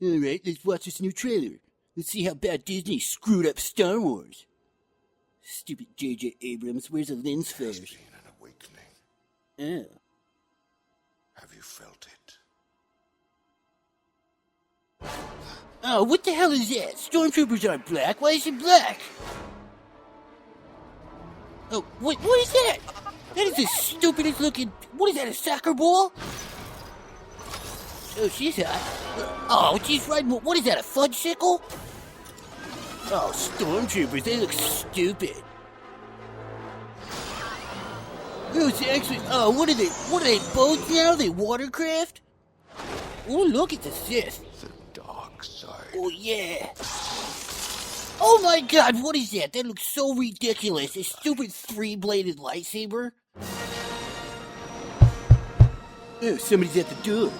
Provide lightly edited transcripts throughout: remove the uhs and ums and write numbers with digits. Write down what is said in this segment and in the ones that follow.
Alright, let's watch this new trailer. Let's see how bad Disney screwed up Star Wars. Stupid J.J. Abrams, where's the lens flares? There's been an awakening. Oh. Have you felt it? Oh, what the hell is that? Stormtroopers aren't black. Why is it black? Oh, what is that? That is the stupidest looking... What is that, a soccer ball? Oh, she's hot. Oh, she's riding... What is that, a fudgesicle? Oh, stormtroopers, they look stupid. Who's actually... Oh, what are they? What are they, boats now? Are they watercraft? Oh, look at the Sith. The dark side. Oh, yeah. Oh, my God, what is that? That looks so ridiculous. A stupid three-bladed lightsaber. Oh, somebody's at the door.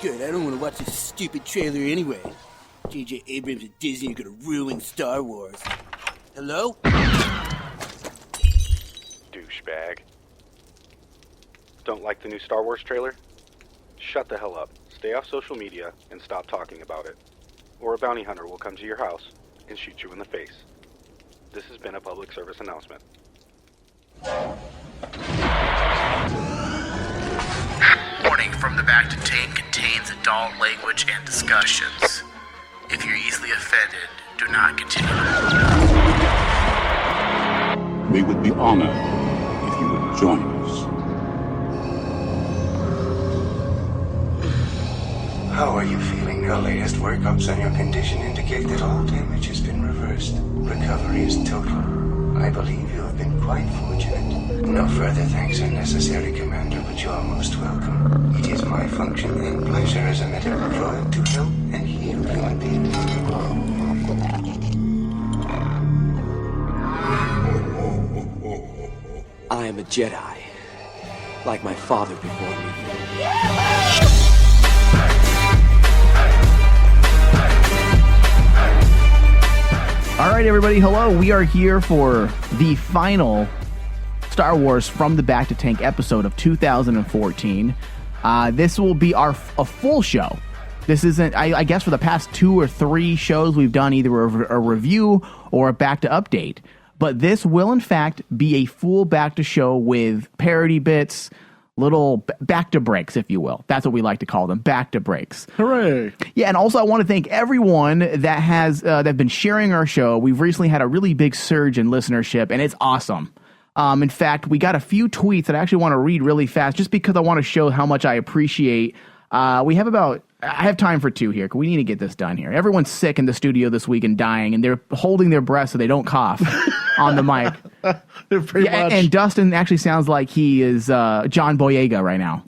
Good, I don't want to watch this stupid trailer anyway. J.J. Abrams and Disney are gonna ruin Star Wars. Hello? Douchebag. Don't like the new Star Wars trailer? Shut the hell up. Stay off social media and stop talking about it. Or a bounty hunter will come to your house and shoot you in the face. This has been a public service announcement. Warning from the Bacta Tank contains adult language and discussions. If you're easily offended, do not continue. We would be honored if you would join us. How are you feeling? Your latest workups on your condition indicate that all damage has been reversed. Recovery is total. I believe you have been quite fortunate. No further thanks are necessary, Commander, but you are most welcome. It is my function and pleasure as a medical droid to help and heal human beings. I am a Jedi, like my father before me. All right, everybody, hello. We are here for the final Star Wars From the Bacta Tank episode of 2014. This will be a full show. This isn't, I guess for the past 2 or 3 shows, we've done either a review or a Bacta update. But this will, in fact, be a full Bacta show with parody bits, little Bacta breaks, if you will. That's what we like to call them, Bacta breaks. Hooray! Yeah, and also I want to thank everyone that has that been sharing our show. We've recently had a really big surge in listenership, and it's awesome. In fact, we got a few tweets that I actually want to read really fast, just because I want to show how much I appreciate. I have time for 2 here, because we need to get this done here. Everyone's sick in the studio this week and dying, and they're holding their breath so they don't cough on the mic. Pretty much. And Dustin actually sounds like he is John Boyega right now.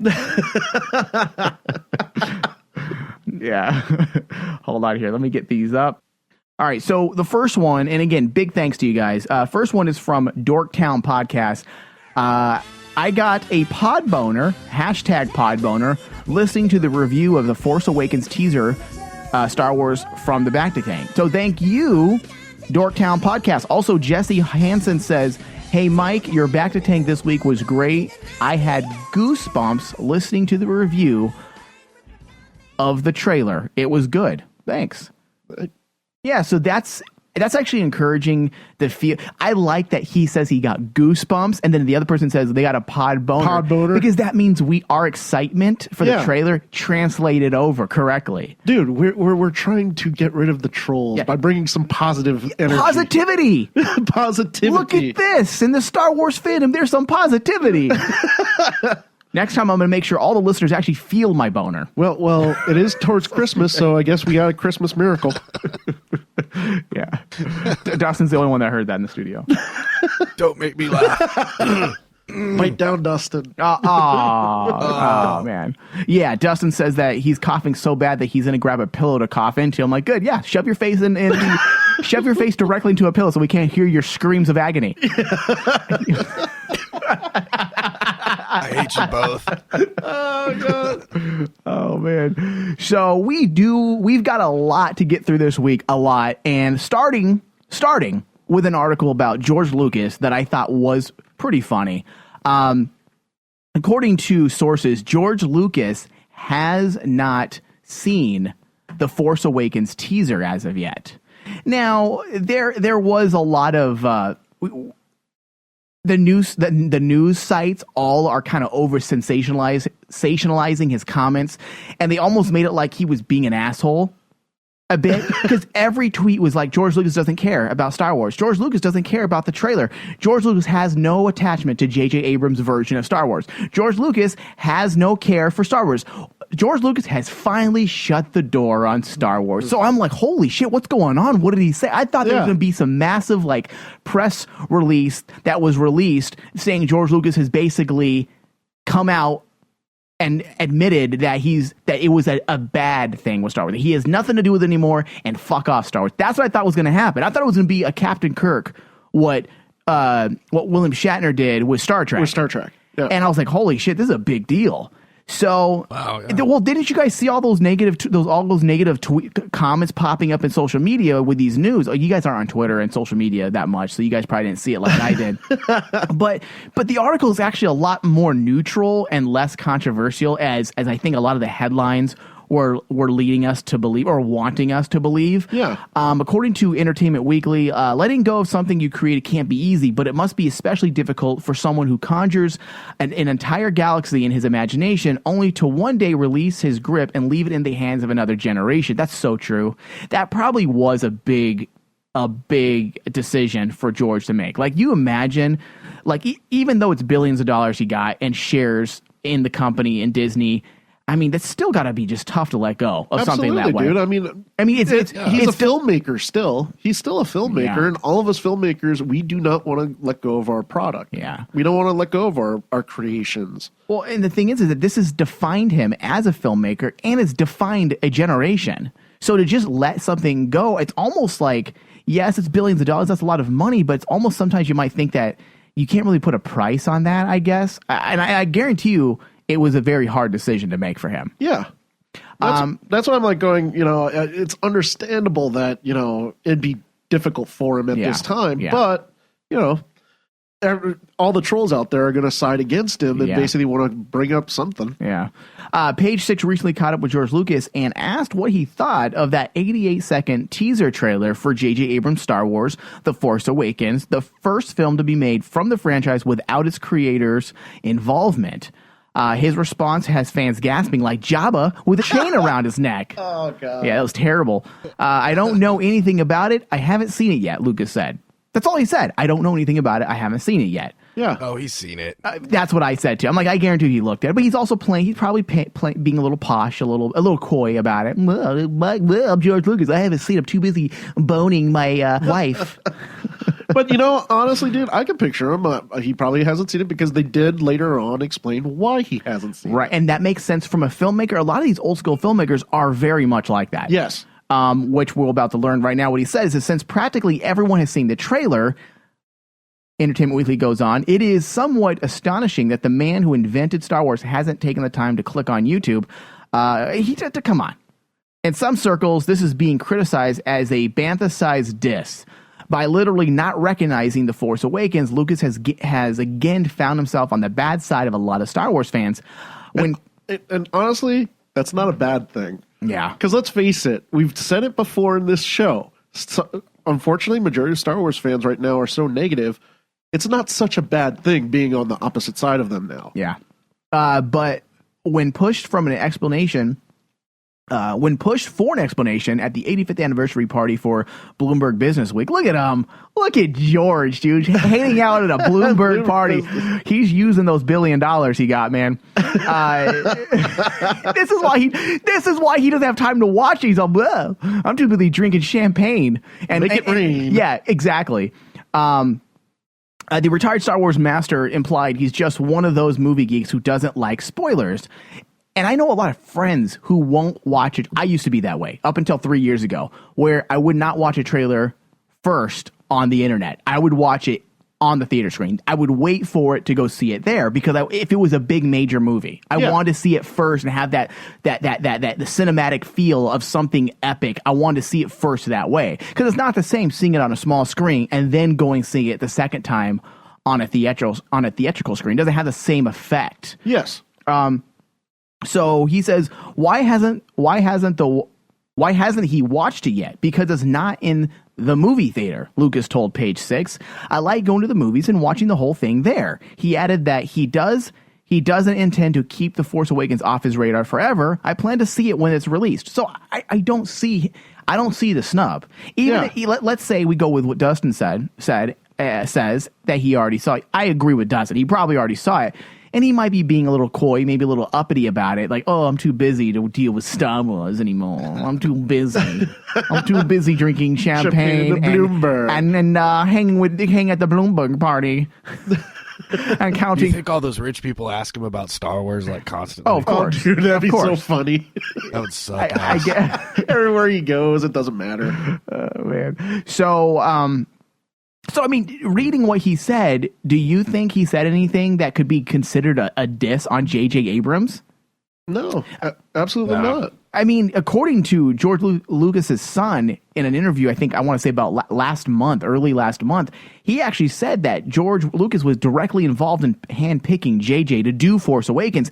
Yeah. Hold on here. Let me get these up. All right. So the first one, and again, big thanks to you guys. First one is from Dorktown Podcast. I got a pod boner, #podboner, listening to the review of the Force Awakens teaser, Star Wars From the Bacta Tank. So thank you, Dorktown Podcast. Also, Jesse Hansen says, "Hey Mike, your Bacta Tank this week was great. I had goosebumps listening to the review of the trailer. It was good. Thanks." Yeah, so that's actually encouraging the feel. I like that he says he got goosebumps, and then the other person says they got a pod boner. Because that means our excitement for the trailer translated over correctly. Dude, we're trying to get rid of the trolls by bringing some positive energy. Positivity! Positivity. Look at this. In the Star Wars fandom, there's some positivity. Next time, I'm going to make sure all the listeners actually feel my boner. Well, it is towards Christmas, so I guess we got a Christmas miracle. Yeah. Dustin's the only one that heard that in the studio. Don't make me laugh. Bite down, Dustin. Oh, man. Yeah, Dustin says that he's coughing so bad that he's going to grab a pillow to cough into. I'm like, good, yeah, shove your face shove your face directly into a pillow so we can't hear your screams of agony. I hate you both. Oh, God. Oh, man. So we've got a lot to get through this week, a lot. And starting with an article about George Lucas that I thought was pretty funny. According to sources, George Lucas has not seen the Force Awakens teaser as of yet. Now, there was a lot of the news sites all are kind of over sensationalizing his comments, and they almost made it like he was being an asshole a bit, because every tweet was like, George Lucas doesn't care about Star Wars. George Lucas doesn't care about the trailer. George Lucas has no attachment to J.J. Abrams' version of Star Wars. George Lucas has no care for Star Wars. George Lucas has finally shut the door on Star Wars. So I'm like, holy shit, what's going on? What did he say? I thought there was going to be some massive like press release that was released saying George Lucas has basically come out and admitted that it was a bad thing with Star Wars. He has nothing to do with it anymore, and fuck off Star Wars. That's what I thought was going to happen. I thought it was going to be a Captain Kirk, what William Shatner did with Star Trek. Yeah. And I was like, holy shit, this is a big deal. So, wow, yeah. Well, didn't you guys see all those negative comments popping up in social media with these news? Oh, you guys aren't on Twitter and social media that much, so you guys probably didn't see it like I did. But the article is actually a lot more neutral and less controversial, as I think a lot of the headlines were leading us to believe, or wanting us to believe. Yeah. According to Entertainment Weekly, letting go of something you created can't be easy, but it must be especially difficult for someone who conjures an entire galaxy in his imagination only to one day release his grip and leave it in the hands of another generation. That's so true. That probably was a big decision for George to make. Like, you imagine, like, even though it's billions of dollars he got and shares in the company in Disney, I mean, that's still got to be just tough to let go of something that way. Dude. I mean, he's a it's filmmaker still. He's still a filmmaker, and all of us filmmakers, we do not want to let go of our product. Yeah. We don't want to let go of our creations. Well, and the thing is that this has defined him as a filmmaker, and it's defined a generation. So to just let something go, it's almost like, yes, it's billions of dollars. That's a lot of money, but it's almost sometimes you might think that you can't really put a price on that, I guess. And I guarantee you, it was a very hard decision to make for him. Yeah. That's why I'm like going, it's understandable that, it'd be difficult for him at this time. Yeah. But, all the trolls out there are going to side against him and basically want to bring up something. Yeah. Page Six recently caught up with George Lucas and asked what he thought of that 88-second teaser trailer for J.J. Abrams' Star Wars: The Force Awakens, the first film to be made from the franchise without its creators' involvement. His response has fans gasping like Jabba with a chain around his neck. Oh, God. Yeah, that was terrible. I don't know anything about it. I haven't seen it yet, Lucas said. That's all he said. I don't know anything about it. I haven't seen it yet. Yeah. Oh, he's seen it. That's what I said too. I'm like, I guarantee he looked at it, but he's also playing. He's probably being a little posh, a little coy about it. Well, I'm George Lucas. I haven't seen it. I'm too busy boning my wife. But, honestly, dude, I can picture him. He probably hasn't seen it because they did later on explain why he hasn't seen it. Right, and that makes sense from a filmmaker. A lot of these old school filmmakers are very much like that. Yes. Which we're about to learn right now. What he says is, since practically everyone has seen the trailer, Entertainment Weekly goes on, it is somewhat astonishing that the man who invented Star Wars hasn't taken the time to click on YouTube. Come on. In some circles, this is being criticized as a bantha-sized diss. By literally not recognizing The Force Awakens, Lucas has again found himself on the bad side of a lot of Star Wars fans. And honestly, that's not a bad thing. Yeah. Because let's face it, we've said it before in this show. So, unfortunately, majority of Star Wars fans right now are so negative. It's not such a bad thing being on the opposite side of them now. Yeah. But when pushed for an explanation at the 85th anniversary party for Bloomberg Business Week, look at him. Look at George, dude, hanging out at a Bloomberg party. He's using those $1 billion he got, man. This is why he doesn't have time to watch these. I'm too busy drinking champagne and make it rain. Yeah, exactly. The retired Star Wars master implied he's just one of those movie geeks who doesn't like spoilers. And I know a lot of friends who won't watch it. I used to be that way up until 3 years ago, where I would not watch a trailer first on the internet. I would watch it on the theater screen. I would wait for it to go see it there because if it was a big major movie, I wanted to see it first and have the cinematic feel of something epic. I wanted to see it first that way because it's not the same seeing it on a small screen and then going see it the second time on a theatrical screen. It doesn't have the same effect. Yes. So he says, why hasn't the Why hasn't he watched it yet? Because it's not in the movie theater, Lucas told Page Six. I like going to the movies and watching the whole thing there. He added that he doesn't intend to keep The Force Awakens off his radar forever. I plan to see it when it's released. So I don't see the snub. Let's say we go with what Dustin says that he already saw it. I agree with Dustin. He probably already saw it. And he might be being a little coy, maybe a little uppity about it. Like, oh, I'm too busy to deal with Star Wars anymore. I'm too busy. I'm too busy drinking champagne in the Bloomberg. and hang at the Bloomberg party. And Do counting. you think all those rich people ask him about Star Wars like constantly? Oh, of course. Dude, that'd be so course. funny. That would suck. I get. Everywhere he goes, it doesn't matter. Oh, man. So, I mean, reading what he said, do you think he said anything that could be considered a diss on J.J. Abrams? No, absolutely not. I mean, according to George Lucas's son in an interview, I want to say about early last month, he actually said that George Lucas was directly involved in handpicking JJ to do Force Awakens.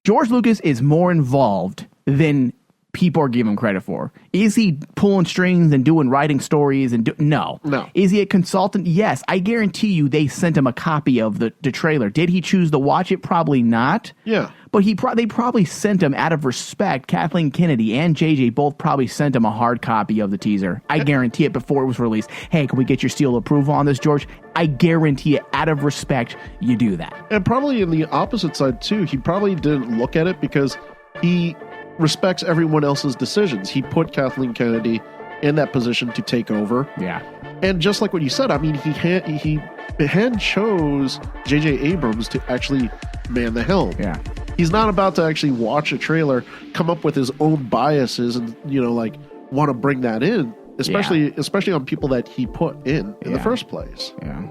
George Lucas is more involved than people are giving him credit for. Is he pulling strings and writing stories no. Is he a consultant? Yes. I guarantee you they sent him a copy of the trailer. Did he choose to watch it? Probably not. Yeah. But they probably sent him out of respect. Kathleen Kennedy and JJ both probably sent him a hard copy of the teaser. I guarantee it before it was released. Hey, can we get your seal of approval on this, George? I guarantee it, out of respect, you do that. And probably in the opposite side too, he probably didn't look at it because he respects everyone else's decisions. He put Kathleen Kennedy in that position to take over. Yeah. And just like what you said, I mean, he hand chose J.J. Abrams to actually man the helm. Yeah. He's not about to actually watch a trailer, come up with his own biases and, want to bring that in, especially on people that he put in the first place. Yeah.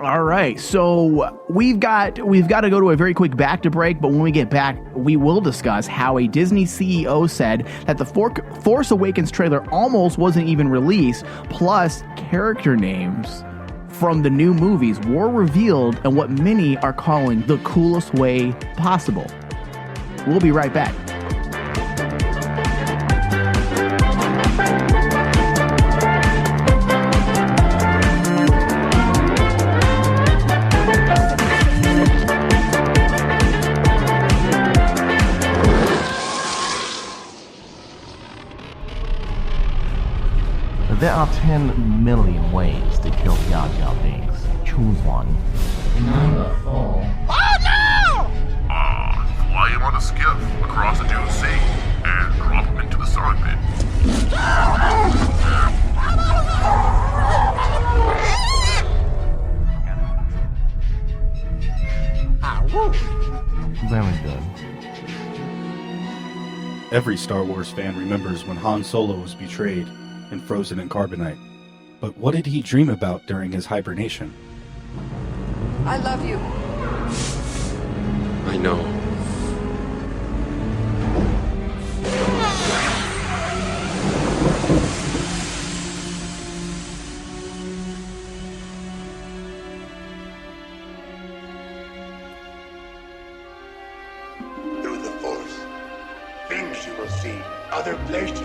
All right, so we've got to go to a very quick back to break, but when we get back, we will discuss how a Disney CEO said that the Force Awakens trailer almost wasn't even released, plus character names from the new movies were revealed in what many are calling the coolest way possible. We'll be right back. There are 10 million ways to kill Jar Jar Binks. Choose one. Number 4. Oh no! Fly him on a skiff across the Dune Sea and drop him into the Sarlacc pit. Very good. Every Star Wars fan remembers when Han Solo was betrayed and frozen in carbonite. But what did he dream about during his hibernation? I love you. I know. Through the Force, things you will see, other places.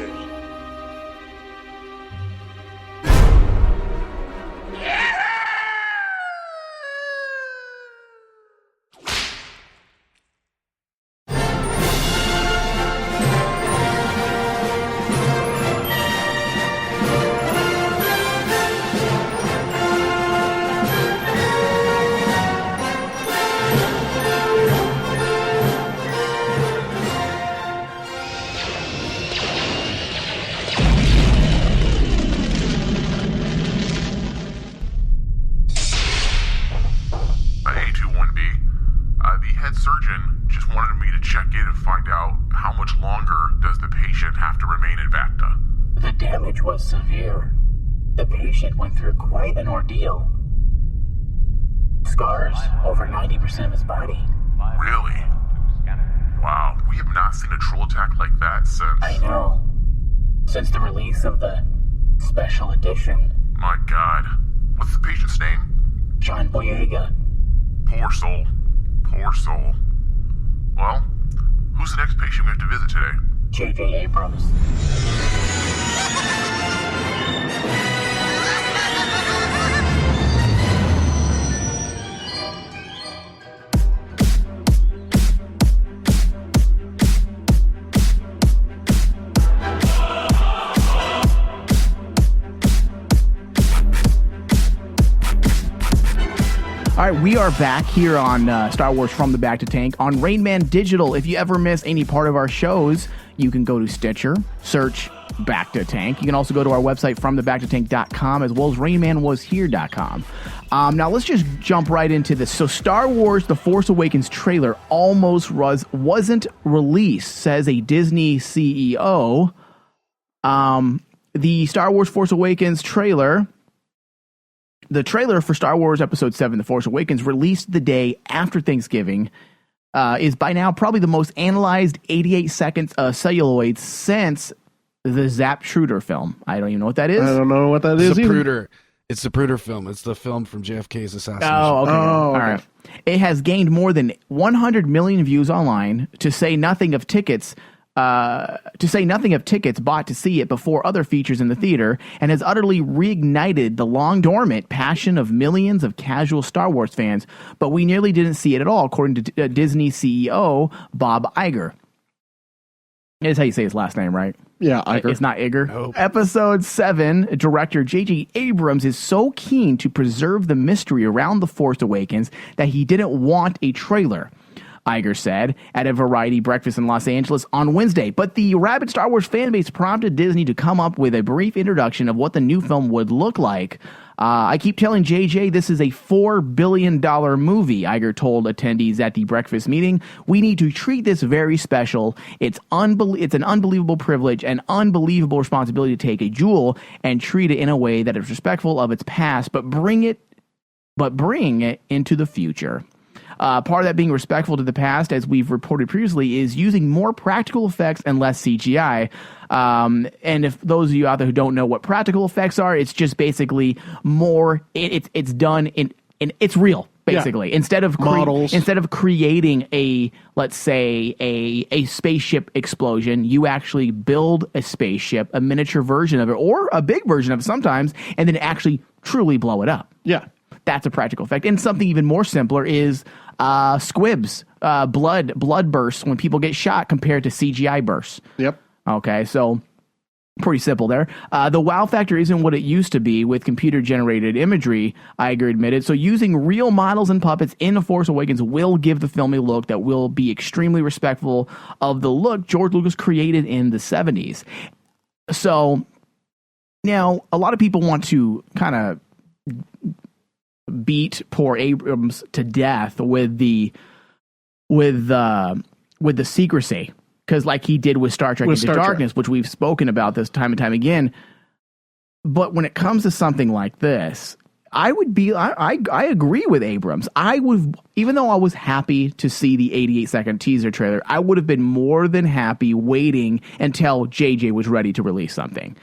Was severe. The patient went through quite an ordeal. Scars over 90% of his body. Really? Wow, we have not seen a troll attack like that since... I know. Since the release of the special edition. My God. What's the patient's name? John Boyega. Poor soul. Poor soul. Well, who's the next patient we have to visit today? J.J. Abrams. All right, we are back here on Star Wars From the Bacta Tank on Rain Man Digital. If you ever miss any part of our shows, you can go to Stitcher, search Bacta Tank. You can also go to our website, fromthebactatank.com, as well as rainmanwashere.com. Now, let's just jump right into this. So, Star Wars The Force Awakens trailer almost wasn't released, says a Disney CEO. The Star Wars Force Awakens trailer... The trailer for Star Wars Episode 7, The Force Awakens, released the day after Thanksgiving, is by now probably the most analyzed 88 seconds celluloid since the Zapruder film. I don't even know what that is. I don't know what that is either. It's the Zapruder film. It's the film from JFK's assassination. Oh, okay. All right. It has gained more than 100 million views online, to say nothing of tickets bought to see it before other features in the theater, and has utterly reignited the long dormant passion of millions of casual Star Wars fans. But we nearly didn't see it at all, according to Disney CEO Bob Iger. That's how you say his last name, right? Yeah, Iger. It's not Iger. Nope. Episode 7 director J.J. Abrams is so keen to preserve the mystery around The Force Awakens that he didn't want a trailer, Iger said at a Variety breakfast in Los Angeles on Wednesday. But the rabid Star Wars fanbase prompted Disney to come up with a brief introduction of what the new film would look like. I keep telling JJ this is a $4 billion movie, Iger told attendees at the breakfast meeting. We need to treat this very special. It's an unbelievable privilege and unbelievable responsibility to take a jewel and treat it in a way that is respectful of its past, but bring it into the future. Part of that being respectful to the past, as we've reported previously, is using more practical effects and less CGI. And if those of you out there who don't know what practical effects are, it's just basically more. It's done in it's real, basically. Yeah. Instead of creating a, let's say, a spaceship explosion, you actually build a spaceship, a miniature version of it, or a big version of it sometimes, and then actually truly blow it up. Yeah. That's a practical effect. And something even more simpler is squibs, blood bursts when people get shot compared to CGI bursts. Yep. Okay, so pretty simple there. The wow factor isn't what it used to be with computer-generated imagery, Iger admitted. So using real models and puppets in The Force Awakens will give the film a look that will be extremely respectful of the look George Lucas created in the 70s. So now a lot of people want to kind of beat poor Abrams to death with the secrecy, because like he did with Star Trek Into Darkness, which we've spoken about this time and time again. But when it comes to something like this, I agree with Abrams. Even though I was happy to see the 88-second teaser trailer, I would have been more than happy waiting until JJ was ready to release something.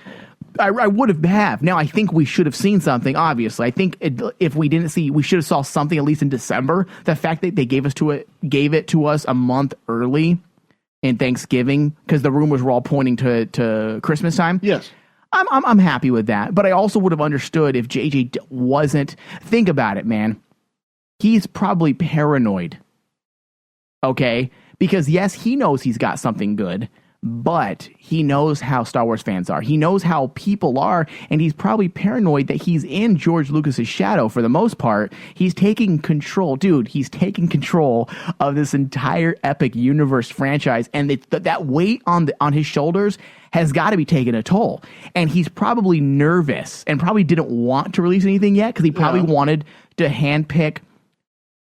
I would have. Now, I think we should have seen something, obviously. I think if we didn't see, we should have saw something at least in December. The fact that they gave it to us a month early in Thanksgiving, because the rumors were all pointing to Christmas time. Yes. I'm happy with that. But I also would have understood if JJ wasn't. Think about it, man. He's probably paranoid. Okay? Because yes, he knows he's got something good, but he knows how Star Wars fans are. He knows how people are, and he's probably paranoid that he's in George Lucas's shadow for the most part. He's taking control. Dude, he's taking control of this entire epic universe franchise, and that weight on his shoulders has got to be taking a toll. And he's probably nervous and probably didn't want to release anything yet because he probably wanted to handpick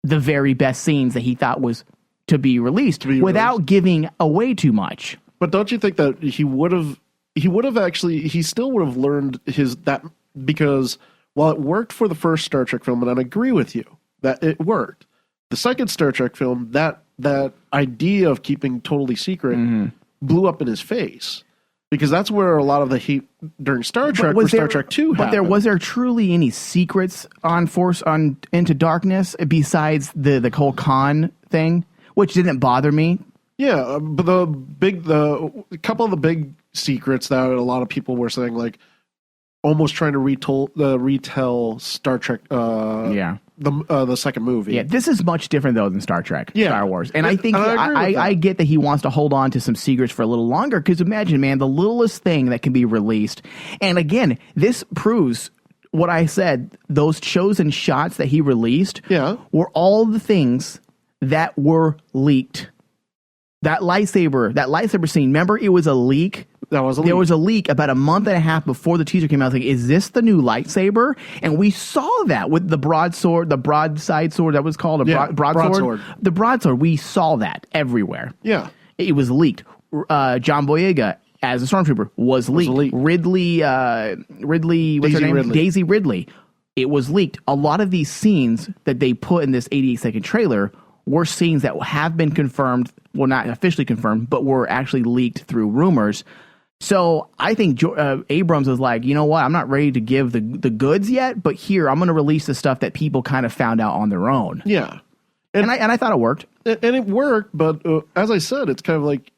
the very best scenes that he thought was to be released without giving away too much. But don't you think that he still would have learned that, because while it worked for the first Star Trek film, and I agree with you that it worked, the second Star Trek film, that idea of keeping totally secret blew up in his face, because that's where a lot of the heat during Star Trek was Star Trek 2 happened. Was there truly any secrets on Into Darkness besides the whole con thing, which didn't bother me? Yeah, but the couple of the big secrets that a lot of people were saying, like almost trying to retell Star Trek. The second movie. Yeah, this is much different though than Star Trek, Star Wars, and I think I get that he wants to hold on to some secrets for a little longer. Because imagine, man, the littlest thing that can be released, and again, this proves what I said. Those chosen shots that he released, were all the things that were leaked. That lightsaber scene. Remember, it was a leak. There was a leak about a month and a half before the teaser came out. I was like, is this the new lightsaber? And we saw that with the broadside sword. That was called broadsword. The broadsword. We saw that everywhere. Yeah, it was leaked. John Boyega as a stormtrooper was leaked. Ridley, what's her name? Daisy Ridley. It was leaked. A lot of these scenes that they put in this 88-second trailer were scenes that have been confirmed. Well, not officially confirmed, but were actually leaked through rumors. So I think Abrams was like, you know what? I'm not ready to give the goods yet, but here I'm going to release the stuff that people kind of found out on their own. Yeah, and I thought it worked, and it worked. But as I said, it's kind of like,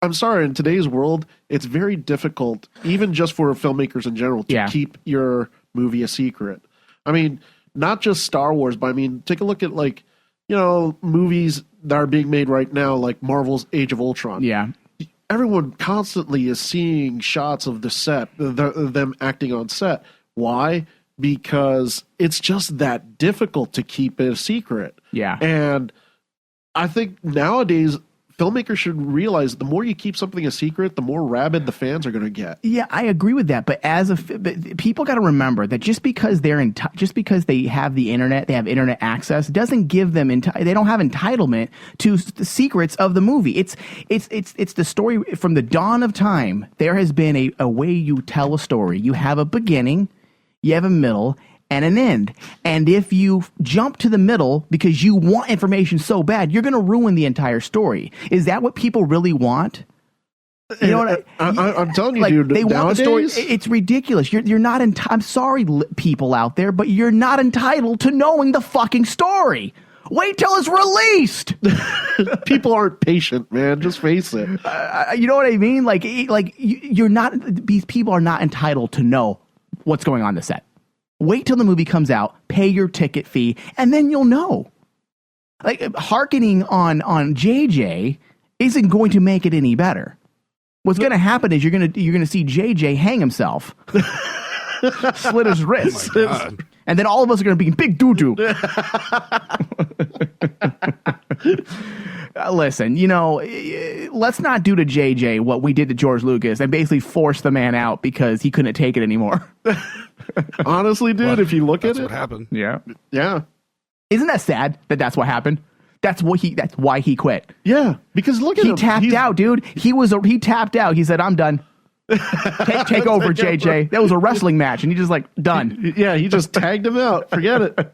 I'm sorry, in today's world, it's very difficult, even just for filmmakers in general, to keep your movie a secret. I mean, not just Star Wars, but I mean, take a look at movies that are being made right now, like Marvel's Age of Ultron. Yeah. Everyone constantly is seeing shots of the set, them acting on set. Why? Because it's just that difficult to keep it a secret. Yeah. And I think nowadays, filmmakers should realize the more you keep something a secret, the more rabid the fans are going to get. Yeah, I agree with that. But people got to remember that just because just because they have the internet, they have internet access, doesn't give them they don't have entitlement to the secrets of the movie. It's the story from the dawn of time. There has been a way you tell a story. You have a beginning, you have a middle, and an end. And if you jump to the middle because you want information so bad, you're going to ruin the entire story. Is that what people really want? You know what I'm telling you, dude. They want the story. Nowadays, it's ridiculous. You're not. I'm sorry, people out there, but you're not entitled to knowing the fucking story. Wait till it's released. People aren't patient, man. Just face it. You know what I mean? You're not. These people are not entitled to know what's going on the set. Wait till the movie comes out, pay your ticket fee, and then you'll know. Like, hearkening on JJ isn't going to make it any better. What's going to happen is you're going to see JJ hang himself, slit his wrist, and then all of us are going to be in big doo-doo. Listen, let's not do to JJ what we did to George Lucas and basically force the man out because he couldn't take it anymore. Honestly, dude, if you look at it, that's what happened. Yeah. Isn't that sad that that's what happened? That's why he quit. Yeah, because look at him. He tapped out, dude. He tapped out. He said, "I'm done. Take over, JJ." That was a wrestling match, and he just done. He just tagged him out. Forget it.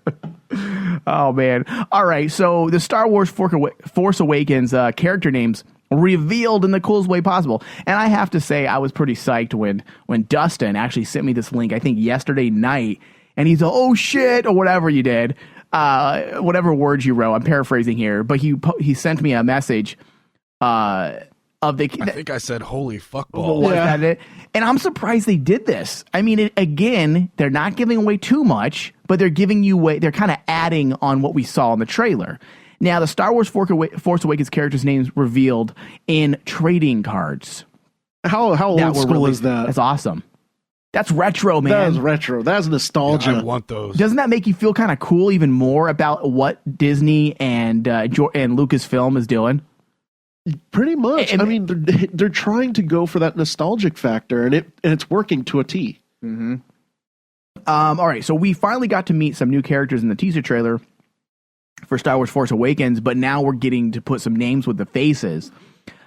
Oh man! All right, so the Star Wars Force Awakens character names revealed in the coolest way possible, and I have to say I was pretty psyched when Dustin actually sent me this link. I think yesterday night, and he's like, "Oh shit," or whatever you did, whatever words you wrote. I'm paraphrasing here, but he sent me a message. I think I said "Holy fuck balls." Was that it? And I'm surprised they did this. I mean, again, they're not giving away too much, but they're giving you away. They're kind of adding on what we saw in the trailer. Now, the Star Wars Force Awakens characters' names revealed in trading cards. How old school is that? That's awesome. That's retro, man. That is retro. That's nostalgia. Yeah, I want those. Doesn't that make you feel kind of cool even more about what Disney and Lucasfilm is doing? Pretty much. I mean, they're trying to go for that nostalgic factor, and it's working to a T. Mm-hmm. All right, so we finally got to meet some new characters in the teaser trailer for Star Wars Force Awakens, but now we're getting to put some names with the faces.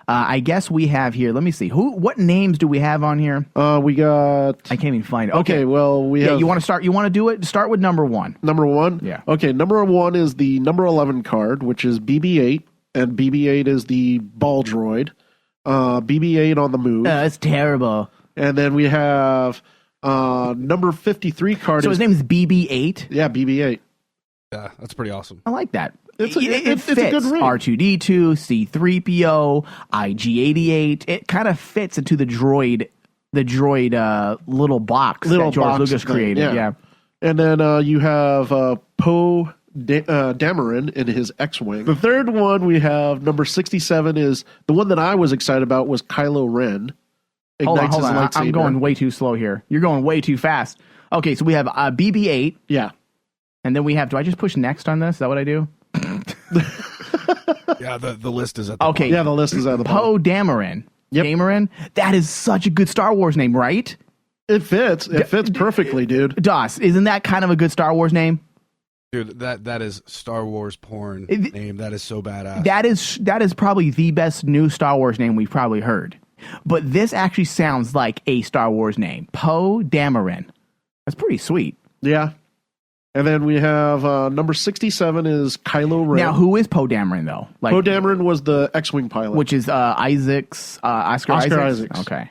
I guess we have here, let me see. What names do we have on here? We got... I can't even find it. Okay, well, we have... You want to start? You want to do it? Start with number 1. Number 1? Yeah. Okay, number 1 is the number 11 card, which is BB-8, and BB-8 is the ball droid. BB-8 on the move. That's terrible. And then we have number 53 card. So his name is BB-8? Yeah, BB-8. Yeah, that's pretty awesome. I like that. It's a fits. good ring. R2D2, C3PO, IG88. It kind of fits into the droid little box that George Lucas created. Yeah. And then you have Poe Dameron in his X-Wing. The third one we have, number 67, is the one that I was excited about was Kylo Ren. Hold on. I'm going way too slow here. You're going way too fast. Okay, so we have BB-8. Yeah. And then we have, do I just push next on this? Is that what I do? Yeah, the list is at the okay. bottom. Yeah, the list is at the bottom. Poe Dameron. Yep. Dameron? That is such a good Star Wars name, right? It fits. It fits perfectly, dude. Doss, isn't that kind of a good Star Wars name? Dude, that is Star Wars porn name. That is so badass. That is probably the best new Star Wars name we've probably heard. But this actually sounds like a Star Wars name. Poe Dameron. That's pretty sweet. Yeah. And then we have number 67 is Kylo Ren. Now, who is Poe Dameron, though? Poe Dameron was the X-Wing pilot. Which is Oscar Isaacs? Okay.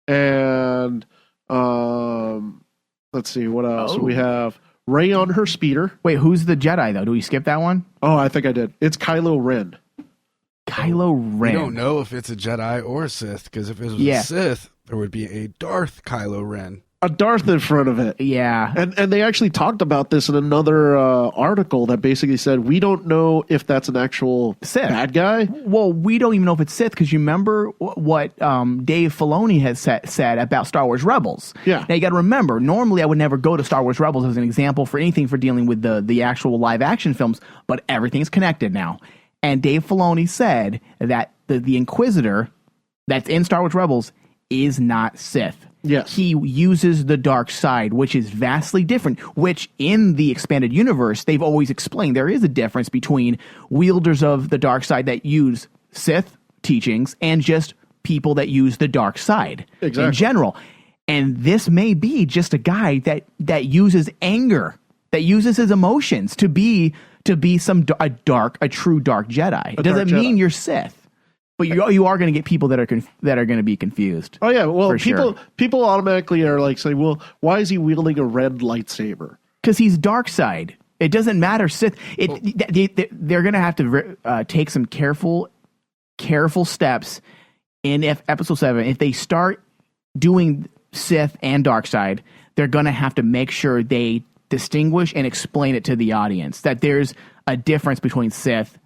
And let's see, what else? We have Rey on her speeder. Wait, who's the Jedi, though? Do we skip that one? Oh, I think I did. It's Kylo Ren. Kylo Ren. We don't know if it's a Jedi or a Sith, because if it was a Sith, there would be a Darth Kylo Ren. A Darth in front of it. Yeah. And they actually talked about this in another article that basically said, we don't know if that's an actual Sith bad guy. Well, we don't even know if it's Sith, because you remember what Dave Filoni has said about Star Wars Rebels. Yeah. Now, you got to remember, normally I would never go to Star Wars Rebels as an example for anything for dealing with the actual live action films, but everything's connected now. And Dave Filoni said that the Inquisitor that's in Star Wars Rebels is not Sith. Yes. He uses the dark side, which is vastly different, which in the expanded universe, they've always explained there is a difference between wielders of the dark side that use Sith teachings and just people that use the dark side in general. And this may be just a guy that uses anger, that uses his emotions to be a true dark Jedi. It doesn't mean you're Sith. But you are going to get people that are going to be confused. Oh yeah, well people automatically are like saying, well, why is he wielding a red lightsaber? Because he's dark side. It doesn't matter Sith. They're going to have to take some careful steps in Episode 7. If they start doing Sith and dark side, they're going to have to make sure they distinguish and explain it to the audience that there's a difference between Sith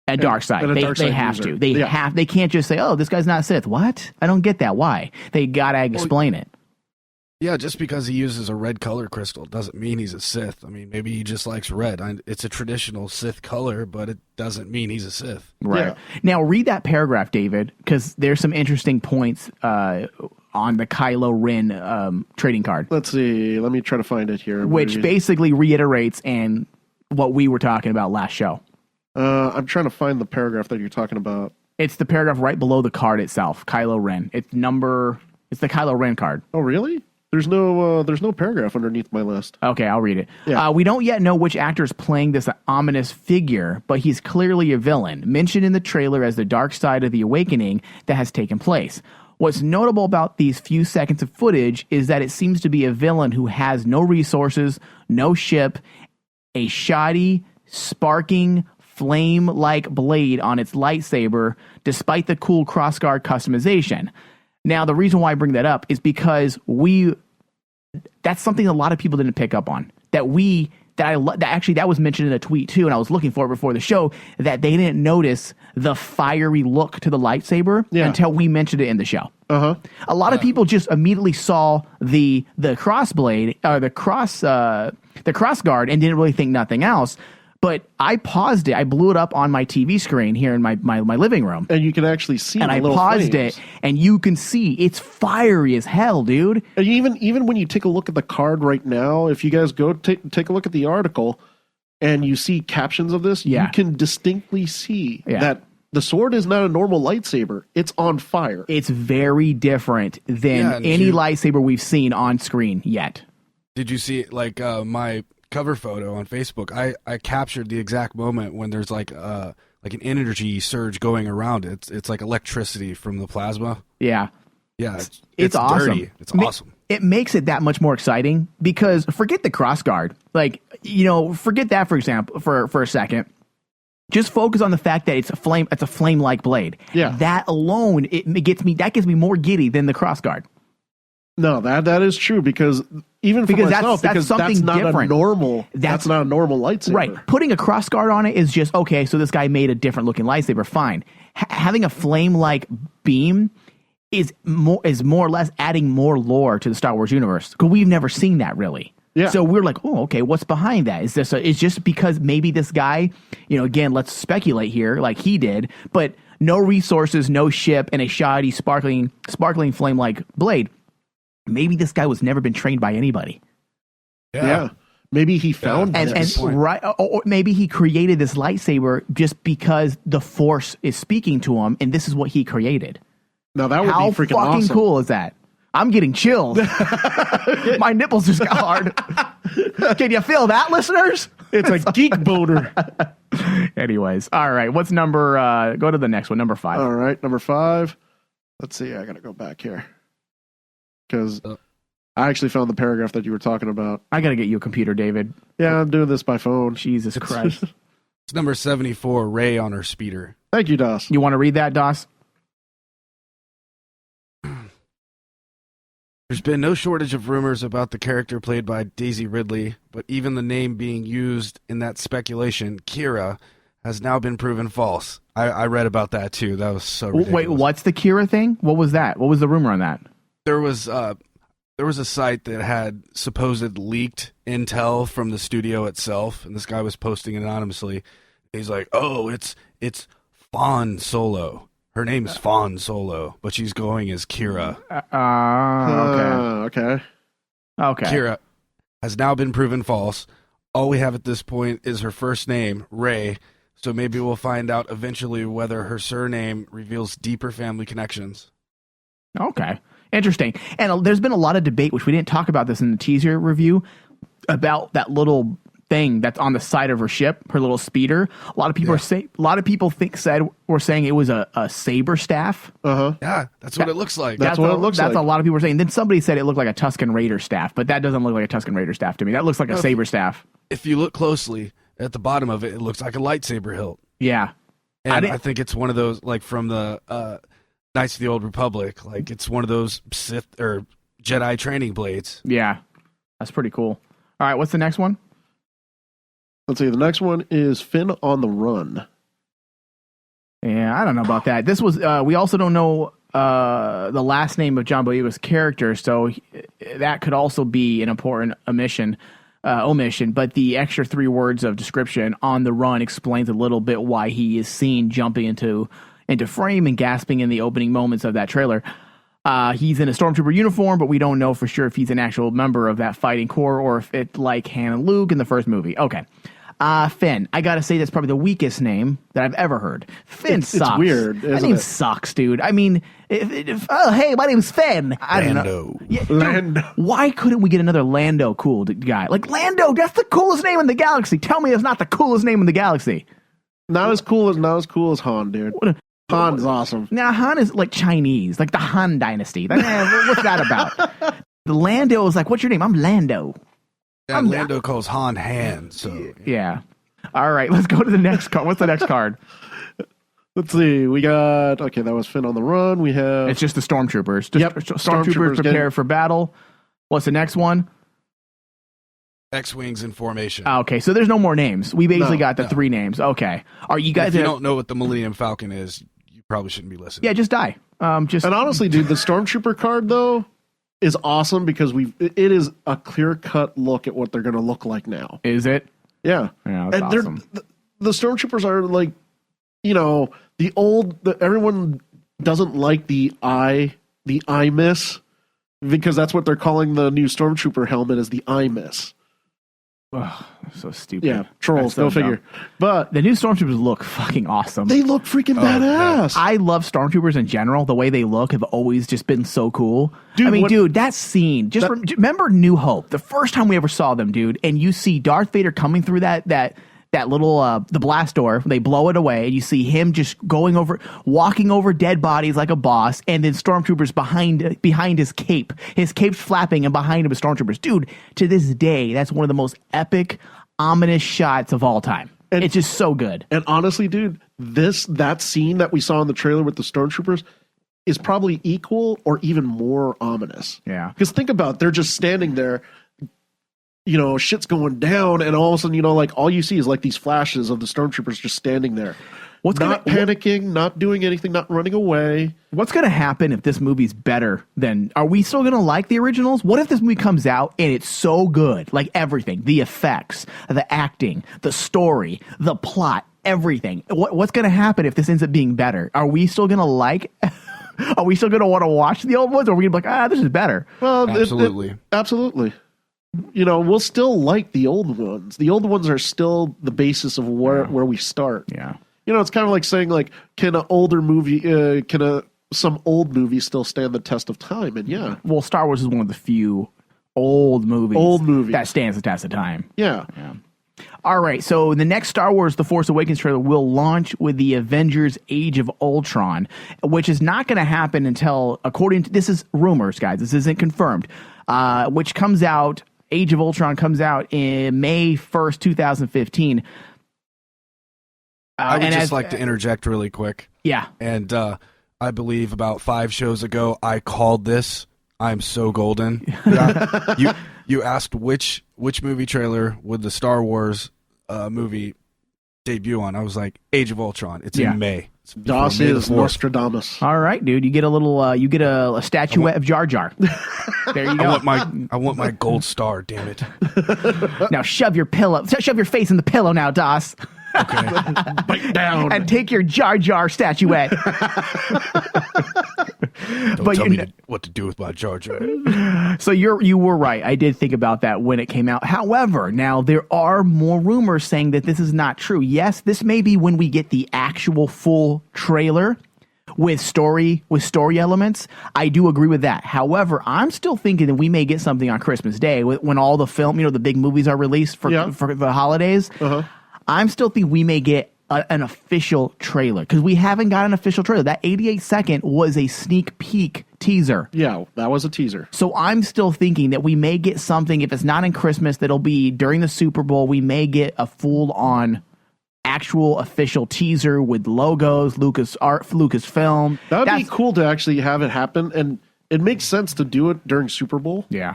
and dark side. They have to. They can't just say, "Oh, this guy's not Sith." What? I don't get that. Why? They gotta explain it. Yeah, just because he uses a red color crystal doesn't mean he's a Sith. I mean, maybe he just likes red. It's a traditional Sith color, but it doesn't mean he's a Sith. Right. Yeah. Now, read that paragraph, David, because there's some interesting points on the Kylo Ren trading card. Let's see. Let me try to find it here. Which basically reiterates and what we were talking about last show. I'm trying to find the paragraph that you're talking about. It's the paragraph right below the card itself, Kylo Ren. It's the Kylo Ren card. Oh, really? There's no paragraph underneath my list. Okay, I'll read it. Yeah. We don't yet know which actor is playing this ominous figure, but he's clearly a villain, mentioned in the trailer as the dark side of the awakening that has taken place. What's notable about these few seconds of footage is that it seems to be a villain who has no resources, no ship, a shoddy, sparking, flame-like blade on its lightsaber, despite the cool crossguard customization. Now, the reason why I bring that up is because that's something a lot of people didn't pick up on. That was mentioned in a tweet too, and I was looking for it before the show, that they didn't notice the fiery look to the lightsaber until we mentioned it in the show. Uh-huh. A lot of people just immediately saw the crossblade or the crossguard and didn't really think nothing else. But I paused it. I blew it up on my TV screen here in my living room. And you can actually see and the I little paused flames. it, and you can see it's fiery as hell, dude. And even when you take a look at the card right now, if you guys go take a look at the article and you see captions of this, you can distinctly see that the sword is not a normal lightsaber. It's on fire. It's very different than any lightsaber we've seen on screen yet. Did you see my cover photo on Facebook? I captured the exact moment when there's like an energy surge going around. It's like electricity from the plasma. Yeah. Yeah. It's awesome. Dirty. It's awesome. It makes it that much more exciting because forget the crossguard. Forget that for example for a second. Just focus on the fact that it's a flame-like blade. Yeah. That alone, gives me more giddy than the crossguard. No, that is true because even for myself, that's something that's not different. That's not a normal lightsaber. Right. Putting a crossguard on it is just, okay, so this guy made a different looking lightsaber, fine. Having a flame-like beam is more or less adding more lore to the Star Wars universe, because we've never seen that really. Yeah. So we're like, oh, okay, what's behind that? Is just because maybe this guy, again, let's speculate here, like he did, but no resources, no ship, and a shoddy, sparkling flame-like blade. Maybe this guy was never been trained by anybody. Yeah. Maybe he found this. Right, or maybe he created this lightsaber just because the Force is speaking to him, and this is what he created. Now that would be freaking How fucking awesome. cool is that? I'm getting chills. My nipples just got hard. Can you feel that, listeners? It's a geek boner. Anyways, all right. What's number? Go to the next one. Number 5. All right, number 5. Let's see. I gotta go back here because I actually found the paragraph that you were talking about. I gotta get you a computer, David. Yeah, I'm doing this by phone. Jesus Christ. It's number 74, Rey on her speeder. Thank you, Doss. You want to read that, Doss? There's been no shortage of rumors about the character played by Daisy Ridley, but even the name being used in that speculation, Kira, has now been proven false. I read about that too. That was so ridiculous. Wait, what's the Kira thing? What was that? What was the rumor on that? There was a site that had supposed leaked intel from the studio itself, and this guy was posting it anonymously. He's like, "Oh, it's Fawn Solo. Her name is Fawn Solo, but she's going as Kira." Okay. Kira has now been proven false. All we have at this point is her first name, Rey. So maybe we'll find out eventually whether her surname reveals deeper family connections. Okay. Interesting. And there's been a lot of debate, which we didn't talk about this in the teaser review, about that little thing that's on the side of her ship, her little speeder. A lot of people were saying it was a saber staff. Yeah, that's what it looks like. That's what it looks like. That's a lot of people were saying. Then somebody said it looked like a Tusken Raider staff, but that doesn't look like a Tusken Raider staff to me. That looks like a saber staff. If you look closely at the bottom of it, it looks like a lightsaber hilt. Yeah. And I think it's one of those, like from the Knights of the Old Republic. Like it's one of those Sith or Jedi training blades. Yeah. That's pretty cool. All right, what's the next one? Let's see. The next one is Finn on the Run. Yeah, I don't know about that. This was we also don't know the last name of John Boyega's character, so that could also be an important omission. But the extra 3 words of description, on the run, explains a little bit why he is seen jumping into frame and gasping in the opening moments of that trailer. He's in a stormtrooper uniform, but we don't know for sure if he's an actual member of that fighting corps or if it's like Han and Luke in the first movie. Okay. Finn. I gotta say that's probably the weakest name that I've ever heard. Finn sucks. It's weird. That name sucks, dude. I mean, hey, my name's Finn. I don't know. Yeah, Lando. Why couldn't we get another Lando cool guy? Like Lando, that's the coolest name in the galaxy. Tell me it's not the coolest name in the galaxy. Not as cool as Han, dude. Han's awesome. Now Han is like Chinese, like the Han dynasty. Like, what's that about? The Lando is like, what's your name? I'm Lando. And Lando calls Han, so... Yeah. All right, let's go to the next card. What's the next card? Let's see. We got... Okay, that was Finn on the Run. We have... It's just the Stormtroopers. Stormtroopers prepare for battle. What's the next one? X-Wings in formation. Okay, so there's no more names. We basically got the 3 names. Okay. Are you guys... If you don't know what the Millennium Falcon is, you probably shouldn't be listening. Yeah, just die. And honestly, dude, the Stormtrooper card, though... is awesome because it is a clear-cut look at what they're going to look like now. Is it? Yeah. Yeah, that's awesome. The Stormtroopers are like, everyone doesn't like the eye miss because that's what they're calling the new Stormtrooper helmet is the eye miss. Ugh, so stupid. Yeah, trolls, so go figure. dumb. But the new Stormtroopers look fucking awesome. They look freaking badass. I love Stormtroopers in general. The way they look have always just been so cool. Dude, dude, that scene. Remember New Hope, the first time we ever saw them, dude, and you see Darth Vader coming through that little the blast door. They blow it away, and you see him just walking over dead bodies like a boss, and then stormtroopers behind his cape. His cape's flapping, and behind him is stormtroopers. Dude, to this day, that's one of the most epic, ominous shots of all time. And it's just so good. And honestly, dude, that scene that we saw in the trailer with the stormtroopers is probably equal or even more ominous. Yeah. Because think about it, they're just standing there, shit's going down, and all of a sudden, like all you see is like these flashes of the stormtroopers just standing there. Not panicking, not doing anything, not running away. What's going to happen if this movie's better than... Are we still going to like the originals? What if this movie comes out and it's so good? Like everything. The effects, the acting, the story, the plot, everything. What's going to happen if this ends up being better? Are we still going to like... Are we still going to want to watch the old ones? Or are we going to be like, this is better? Well, absolutely. Absolutely. We'll still like the old ones. The old ones are still the basis of where we start. Yeah. It's kind of like saying, like, can some old movie still stand the test of time? And yeah. Well, Star Wars is one of the few old movies that stands the test of time. Yeah. All right, so the next Star Wars The Force Awakens trailer will launch with the Avengers Age of Ultron, which is not going to happen until, this is rumors, guys, this isn't confirmed, which comes out, Age of Ultron comes out in May 1st, 2015. I would just like to interject really quick. Yeah. And I believe about 5 shows ago, I called this. I'm so golden. Yeah, you asked which movie trailer would the Star Wars movie debut on. I was like, Age of Ultron. It's in May. Das is Nostradamus. All right, dude. You get a little. You get a statuette of Jar Jar. There you go. I want my gold star. Damn it. Now shove your face in the pillow now, Das. Okay. Bite down. And take your Jar Jar statuette. Don't tell me what to do with my Jar Jar. So you were right. I did think about that when it came out. However, now there are more rumors saying that this is not true. Yes, this may be when we get the actual full trailer with story elements. I do agree with that. However, I'm still thinking that we may get something on Christmas Day when all the film, the big movies are released for the holidays. Uh-huh. I'm still thinking we may get an official trailer because we haven't got an official trailer. That 88-second was a sneak peek teaser. Yeah, that was a teaser. So I'm still thinking that we may get something, if it's not in Christmas, that'll be during the Super Bowl. We may get a full-on actual official teaser with logos, Lucasfilm. That would be cool to actually have it happen, and it makes sense to do it during Super Bowl. Yeah.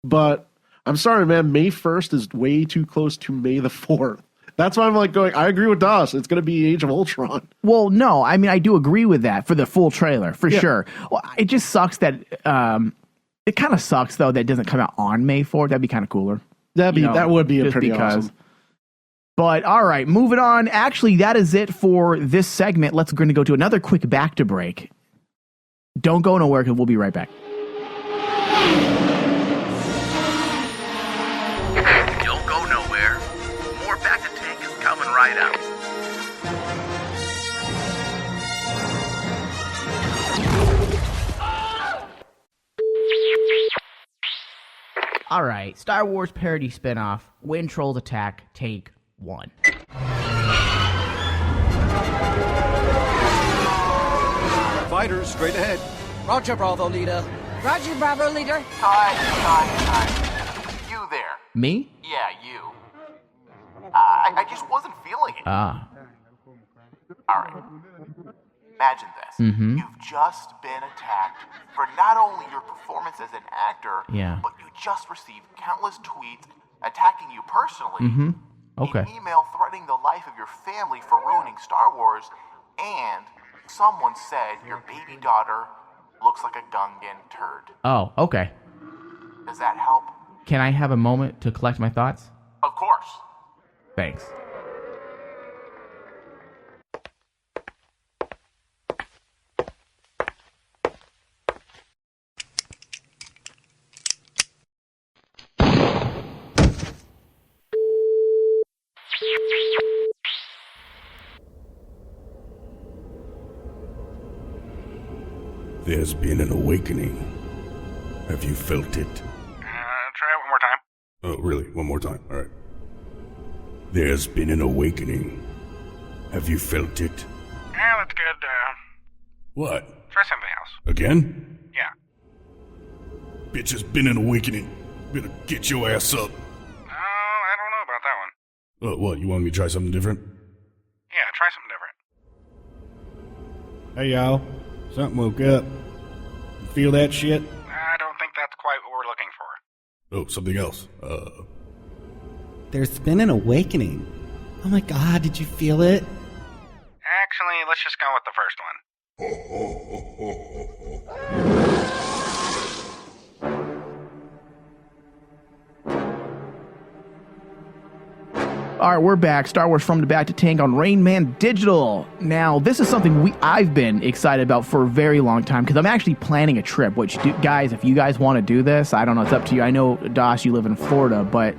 But I'm sorry, man, May 1st is way too close to May the 4th. That's why I'm like going, I agree with Das. It's going to be Age of Ultron. Well, no, I mean, I do agree with that for the full trailer, for sure. Well, it just sucks that, it kind of sucks, though, that it doesn't come out on May 4th. That'd be kind of cooler. That would be pretty awesome. But, all right, moving on. Actually, that is it for this segment. We're going to go to another quick back-to break. Don't go nowhere, because we'll be right back. Don't go nowhere. More Bacta Tank is coming right up. All right, Star Wars parody spinoff, When Trolls Attack, Take 1. Fighters, straight ahead. Roger, Bravo, leader. Roger, Bravo, leader. Hi. You there. Me? Yeah, you. I just wasn't feeling it. Ah. All right. Imagine this. Mm-hmm. You've just been attacked for not only your performance as an actor, but you just received countless tweets attacking you personally. Mm-hmm. Okay. An email threatening the life of your family for ruining Star Wars, and someone said your baby daughter looks like a Gungan turd. Oh, okay. Does that help? Can I have a moment to collect my thoughts? Of course. Thanks. There's been an awakening. Have you felt it? Try it one more time. Oh, really? One more time. All right. There's been an awakening. Have you felt it? Yeah, that's good. What? Try something else. Again? Yeah. Bitch, has been an awakening. Better get your ass up. Oh, I don't know about that one. Oh, what? You want me to try something different? Yeah, try something different. Hey, y'all. Something woke up. You feel that shit? I don't think that's quite what we're looking for. Oh, something else. There's been an awakening. Oh my god, did you feel it? Actually, let's just go with the first one. All right, we're back. Star Wars from the Bacta Tank on Rain Man Digital. Now, this is something I've been excited about for a very long time because I'm actually planning a trip, which, guys, if you guys want to do this, I don't know, it's up to you. I know, Das, you live in Florida, but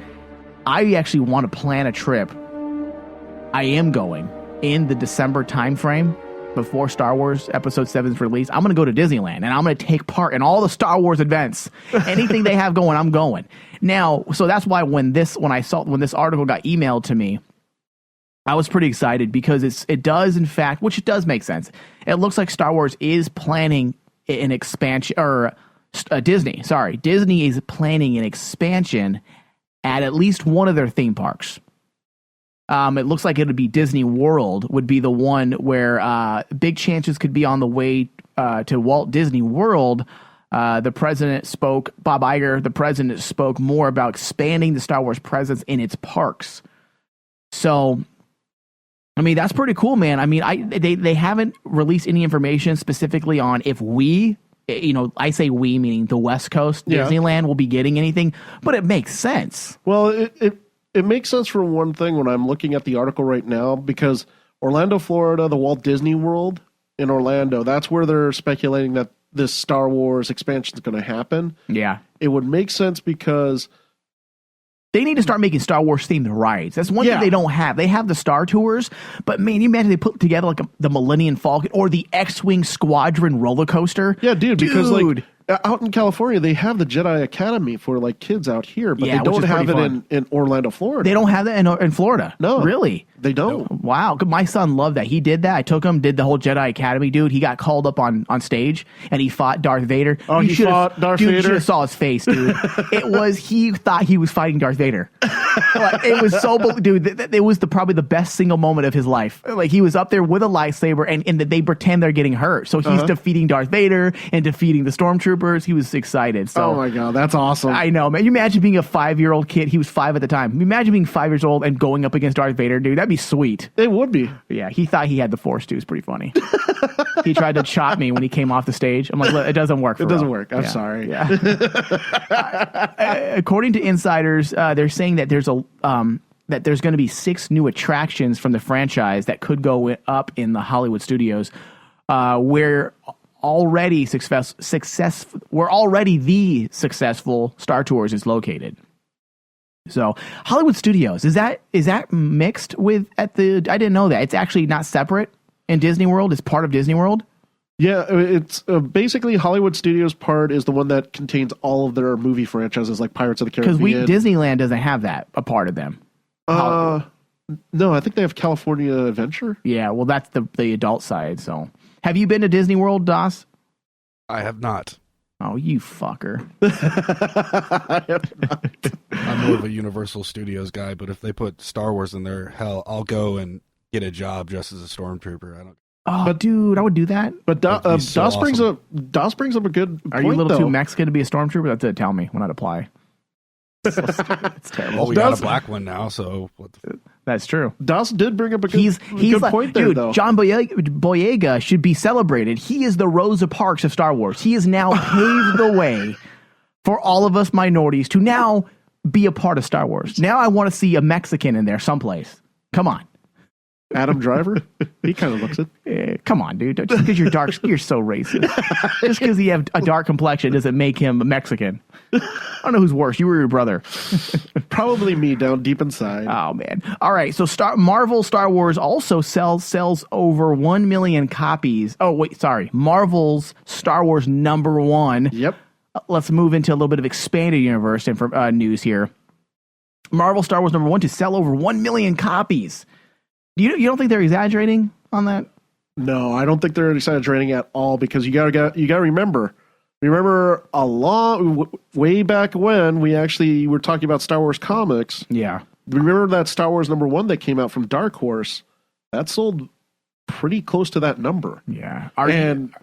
I actually want to plan a trip. I am going in the December timeframe before Star Wars Episode 7's release. I'm going to go to Disneyland, and I'm going to take part in all the Star Wars events. Anything they have going, I'm going. Now, so that's why when this article got emailed to me, I was pretty excited because it does, in fact, which it does make sense. It looks like Star Wars is planning an expansion, or Disney is planning an expansion at least one of their theme parks. It looks like it would be Disney World would be the one where big chances could be on the way to Walt Disney World. The president spoke, Bob Iger, the president spoke more about expanding the Star Wars presence in its parks. So, I mean, that's pretty cool, man. I mean, they haven't released any information specifically on if I say we, meaning the West Coast, Disneyland will be getting anything, but it makes sense. Well, it makes sense for one thing when I'm looking at the article right now, because Orlando, Florida, the Walt Disney World in Orlando, that's where they're speculating that this Star Wars expansion is going to happen. Yeah. It would make sense because they need to start making Star Wars themed rides. That's one thing they don't have. They have the Star Tours, but man, you imagine they put together like the Millennium Falcon or the X-Wing Squadron roller coaster. Yeah, dude. Because like out in California, they have the Jedi Academy for like kids out here, but they don't have it in Orlando, Florida. They don't have that in Florida. No, really, they don't. No. Wow, my son loved that. He did that. I took him, did the whole Jedi Academy, dude. He got called up on stage and he fought Darth Vader. Oh, he fought Darth Vader. You should have saw his face, dude. He thought he was fighting Darth Vader. Like, it was so, dude. It was probably the best single moment of his life. Like he was up there with a lightsaber, and they pretend they're getting hurt. So he's defeating Darth Vader and defeating the stormtroopers. He was excited. So, oh my god, that's awesome! I know, man. You imagine being a 5-year-old kid. He was 5 at the time. Imagine being 5 years old and going up against Darth Vader, dude. That'd be sweet. It would be. Yeah, he thought he had the Force, too. It's pretty funny. He tried to chop me when he came off the stage. I'm like, look, it doesn't work. It doesn't work. I'm sorry. Yeah. According to insiders, they're saying that there's going to be 6 new attractions from the franchise that could go up in the Hollywood studios, where already the successful Star Tours is located. So Hollywood Studios, is that mixed with I didn't know that. It's actually not separate in Disney World. It's part of Disney World. Yeah, it's basically Hollywood Studios part is the one that contains all of their movie franchises like Pirates of the Caribbean. Because Disneyland doesn't have that, a part of them. No, I think they have California Adventure. Yeah, well, that's the adult side. So, have you been to Disney World, Das? I have not. Oh, you fucker. I have not. I'm more of a Universal Studios guy, but if they put Star Wars in there, hell, I'll go and get a job just as a stormtrooper. Dude, I would do that. But Das brings up a good point. Are you a little too Mexican to be a stormtrooper? That's it. Tell me when I'd apply. It's terrible. Well, we got a black one now, so that's true. Das did bring up a good point there, dude, though. John Boyega should be celebrated. He is the Rosa Parks of Star Wars. He has now paved the way for all of us minorities to now be a part of Star Wars. Now I want to see a Mexican in there someplace. Come on. Adam Driver? He kind of looks it. Come on, dude. Just because you're dark, you're so racist. Just because you have a dark complexion doesn't make him Mexican. I don't know who's worse, you or your brother. Probably me down deep inside. Oh, man. All right, so Marvel Star Wars also sells over 1 million copies. Oh, wait, sorry. Marvel's Star Wars #1. Yep. Let's move into a little bit of expanded universe news here. Marvel Star Wars #1 to sell over 1 million copies. You don't think they're exaggerating on that? No, I don't think they're exaggerating at all, because you gotta remember a long way back when we actually were talking about Star Wars comics. Yeah, remember that Star Wars #1 that came out from Dark Horse? That sold pretty close to that number. Yeah.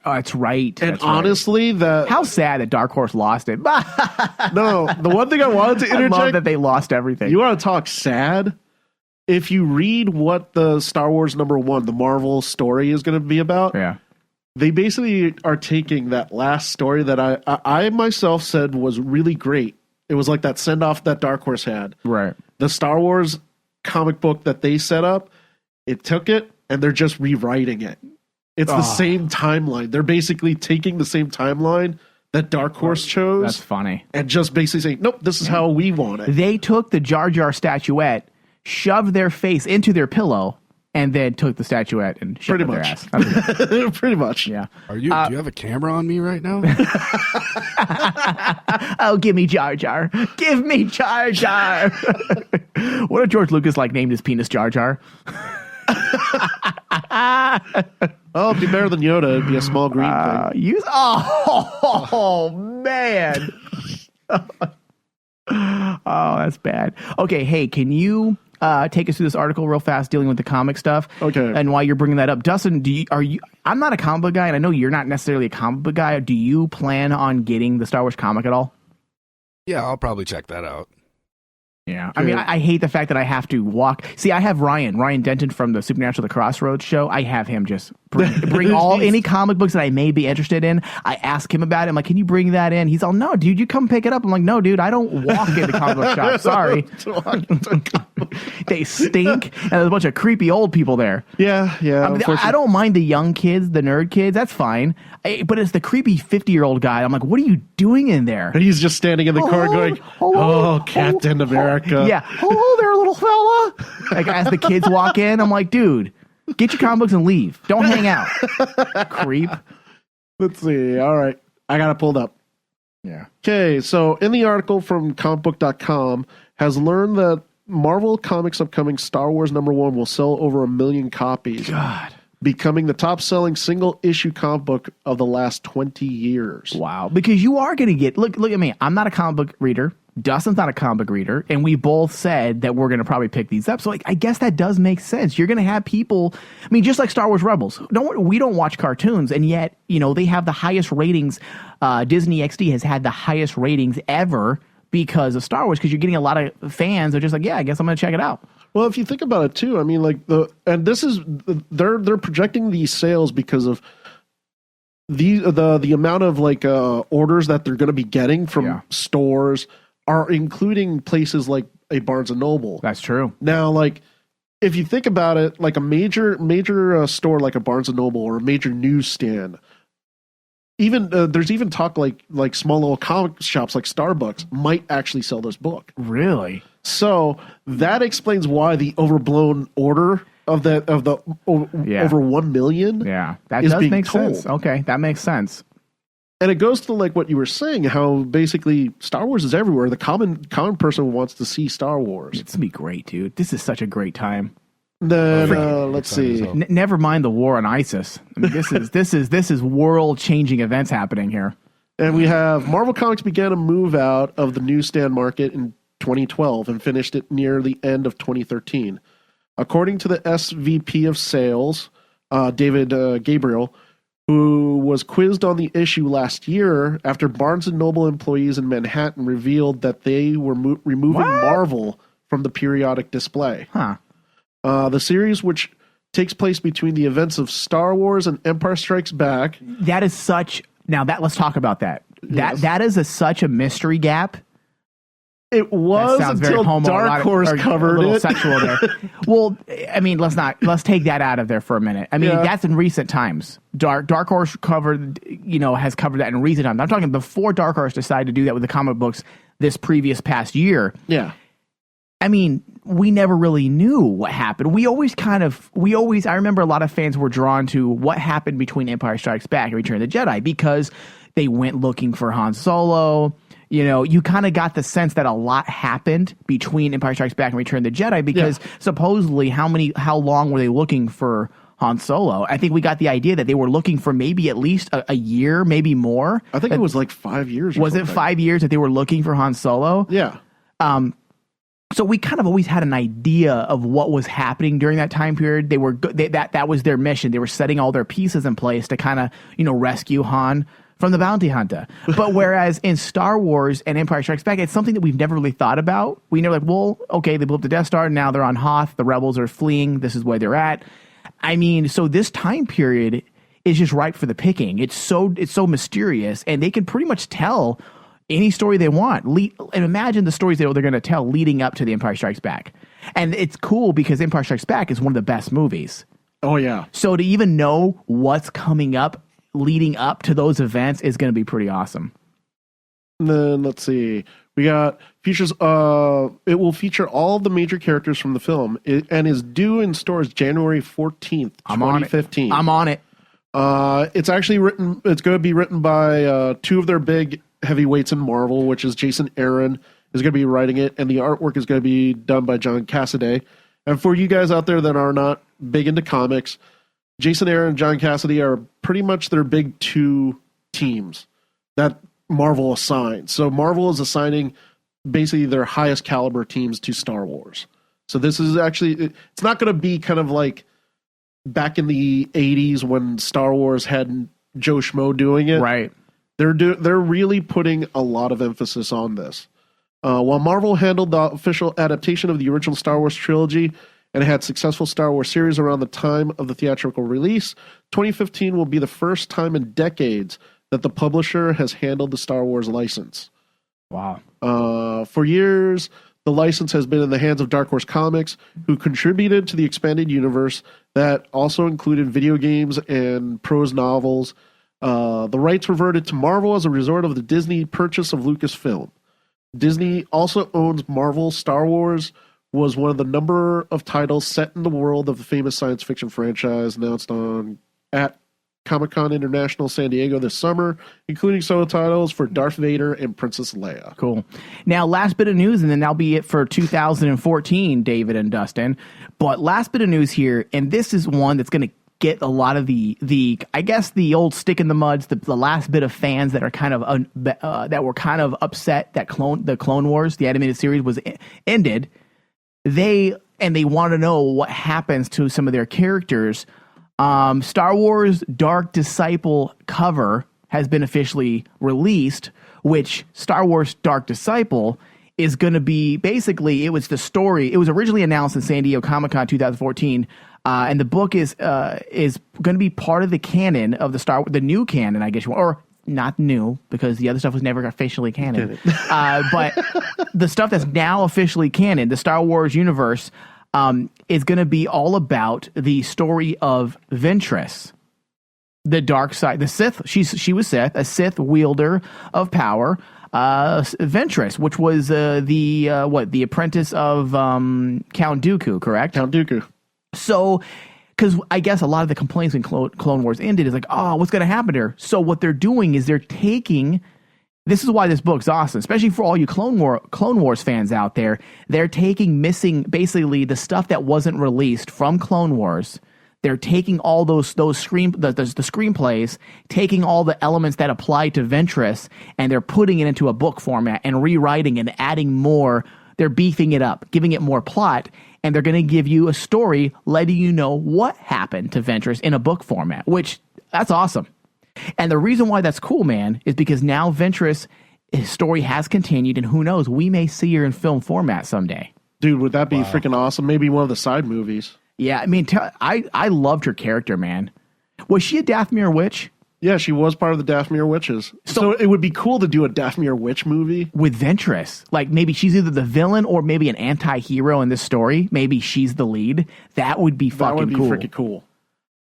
That's right. And That's honestly, right. How sad that Dark Horse lost it. No, the one thing I wanted to interject. I love that they lost everything. You want to talk sad? If you read what the Star Wars #1, the Marvel story, is going to be about, they basically are taking that last story that I myself said was really great. It was like that send-off that Dark Horse had. Right. The Star Wars comic book that they set up, it took it, and they're just rewriting it. It's the same timeline. They're basically taking the same timeline that Dark Horse chose. That's funny. And just basically saying, nope, this is how we want it. They took the Jar Jar statuette, shoved their face into their pillow, and then took the statuette and shoved it in their ass. Pretty much. Yeah. Do you have a camera on me right now? Oh, give me Jar Jar. Give me Jar Jar. What if George Lucas named his penis Jar Jar? Oh, it'd be better than Yoda. It'd be a small green thing. Oh, man. Oh, that's bad. Okay, hey, can you take us through this article real fast dealing with the comic stuff? Okay. And while you're bringing that up, Dustin, I'm not a comic book guy, and I know you're not necessarily a comic book guy. Do you plan on getting the Star Wars comic at all? Yeah, I'll probably check that out. Yeah. I mean, I hate the fact that I have to walk. See, I have Ryan Denton from the Supernatural The Crossroads show. I have him just bring any comic books that I may be interested in. I ask him about it. I'm like, can you bring that in? He's all, no, dude, you come pick it up. I'm like, no, dude, I don't walk into comic book shops. Sorry. They stink, and there's a bunch of creepy old people there. Yeah. I don't mind the young kids, the nerd kids. That's fine. But it's the creepy 50-year-old guy. I'm like, what are you doing in there? And he's just standing in the car going, Captain America. Yeah. Hello there, little fella. As the kids walk in, I'm like, dude, get your comic books and leave. Don't hang out. Creep. Let's see. All right. I got it pulled up. Yeah. Okay. So in the article from comicbook.com has learned that Marvel Comics' upcoming Star Wars #1 will sell over 1 million copies. God. Becoming the top-selling single-issue comic book of the last 20 years. Wow. Because you are going to get... Look at me. I'm not a comic book reader. Dustin's not a comic book reader. And we both said that we're going to probably pick these up. So I guess that does make sense. You're going to have people... I mean, just like Star Wars Rebels. We don't watch cartoons. And yet, they have the highest ratings. Disney XD has had the highest ratings ever because of Star Wars. Because you're getting a lot of fans that are just like, yeah, I guess I'm going to check it out. Well, if you think about it too, I mean, they're projecting these sales because of the amount of orders that they're going to be getting from stores are including places like a Barnes and Noble. That's true. Now, if you think about it, like a major store like a Barnes and Noble or a major newsstand, even there's even talk like small little comic shops like Starbucks might actually sell this book. Really? So that explains why the overblown order of the over 1 million. Yeah, that does make sense. Okay, that makes sense. And it goes to what you were saying, how basically Star Wars is everywhere. The common person wants to see Star Wars. It's gonna be great, dude. This is such a great time. Then let's see. Never mind the war on ISIS. I mean, this is world-changing events happening here. And we have Marvel Comics began a move out of the newsstand market in 2012 and finished it near the end of 2013. According to the SVP of sales, David Gabriel, who was quizzed on the issue last year after Barnes & Noble employees in Manhattan revealed that they were removing Marvel from the periodic display. Huh. The series, which takes place between the events of Star Wars and Empire Strikes Back. That is such... Now, let's talk about that. That is such a mystery gap. It was until Dark Horse covered it. Sexual there. Well, I mean, let's take that out of there for a minute. I mean, that's in recent times. Dark Horse has covered that in recent times. I'm talking before Dark Horse decided to do that with the comic books this past year. Yeah. I mean, we never really knew what happened. I remember a lot of fans were drawn to what happened between Empire Strikes Back and Return of the Jedi because they went looking for Han Solo. You kind of got the sense that a lot happened between Empire Strikes Back and Return of the Jedi because supposedly how long were they looking for Han Solo? I think we got the idea that they were looking for maybe at least a year, maybe more. I think it was 5 years. Was it 5 years that they were looking for Han Solo? Yeah. So we kind of always had an idea of what was happening during that time period. That was their mission. They were setting all their pieces in place to kind of, rescue Han from the bounty hunter. But whereas in Star Wars and Empire Strikes Back, it's something that we've never really thought about. We never okay, they blew up the Death Star. Now they're on Hoth. The rebels are fleeing. This is where they're at. I mean, so this time period is just ripe for the picking. It's so mysterious, and they can pretty much tell any story they want. And imagine the stories they're going to tell leading up to The Empire Strikes Back. And it's cool because Empire Strikes Back is one of the best movies. Oh, yeah. So to even know what's coming up leading up to those events is going to be pretty awesome. And then, let's see. We got features. It will feature all the major characters from the film and is due in stores January 14th, 2015. I'm on it. It's actually written. It's going to be written by two of their big heavyweights in Marvel, which is Jason Aaron is going to be writing it, and the artwork is going to be done by John Cassaday. And for you guys out there that are not big into comics, Jason Aaron and John Cassaday are pretty much their big two teams that Marvel assigns. So Marvel is assigning basically their highest caliber teams to Star Wars. So this is actually, it's not going to be kind of like back in the 80s when Star Wars had Joe Schmo doing it. Right. They're really putting a lot of emphasis on this. While Marvel handled the official adaptation of the original Star Wars trilogy and had successful Star Wars series around the time of the theatrical release, 2015 will be the first time in decades that the publisher has handled the Star Wars license. Wow. For years, the license has been in the hands of Dark Horse Comics, who contributed to the expanded universe that also included video games and prose novels. The rights reverted to Marvel as a result of the Disney purchase of Lucasfilm. Disney also owns Marvel. Star Wars was one of the number of titles set in the world of the famous science fiction franchise announced at Comic-Con International San Diego this summer, including solo titles for Darth Vader and Princess Leia. Cool. Now, last bit of news, and then that'll be it for 2014, David and Dustin. But last bit of news here, and this is one that's going to get a lot of the I guess the old stick in the muds, the last bit of fans that are kind of that were kind of upset that the Clone Wars, the animated series, was ended. They want to know what happens to some of their characters. Star Wars Dark Disciple cover has been officially released, which Star Wars Dark Disciple is going to be basically, it was the story. It was originally announced in San Diego Comic-Con 2014. And the book is going to be part of the canon of the new canon, I guess, or not new because the other stuff was never officially canon. But the stuff that's now officially canon, the Star Wars universe, is going to be all about the story of Ventress, the dark side, the Sith. She was Sith, a Sith wielder of power. Ventress, which was the apprentice of Count Dooku, correct? Count Dooku. So, because I guess a lot of the complaints when Clone Wars ended is like, oh, what's going to happen here? So what they're doing is they're taking, this is why this book's awesome, especially for all you Clone Wars fans out there. They're taking missing, basically the stuff that wasn't released from Clone Wars. They're taking all the screenplays, taking all the elements that apply to Ventress, and they're putting it into a book format and rewriting and adding more. They're beefing it up, giving it more plot. And they're going to give you a story letting you know what happened to Ventress in a book format, which that's awesome. And the reason why that's cool, man, is because now Ventress, his story has continued, and who knows, we may see her in film format someday. Dude, would that be freaking awesome? Maybe one of the side movies. Yeah, I mean, I loved her character, man. Was she a Dathomir witch? Yeah, she was part of the Dathomir Witches. So it would be cool to do a Dathomir Witch movie. With Ventress. Like, maybe she's either the villain or maybe an anti-hero in this story. Maybe she's the lead. That would be fucking cool. That would be freaking cool.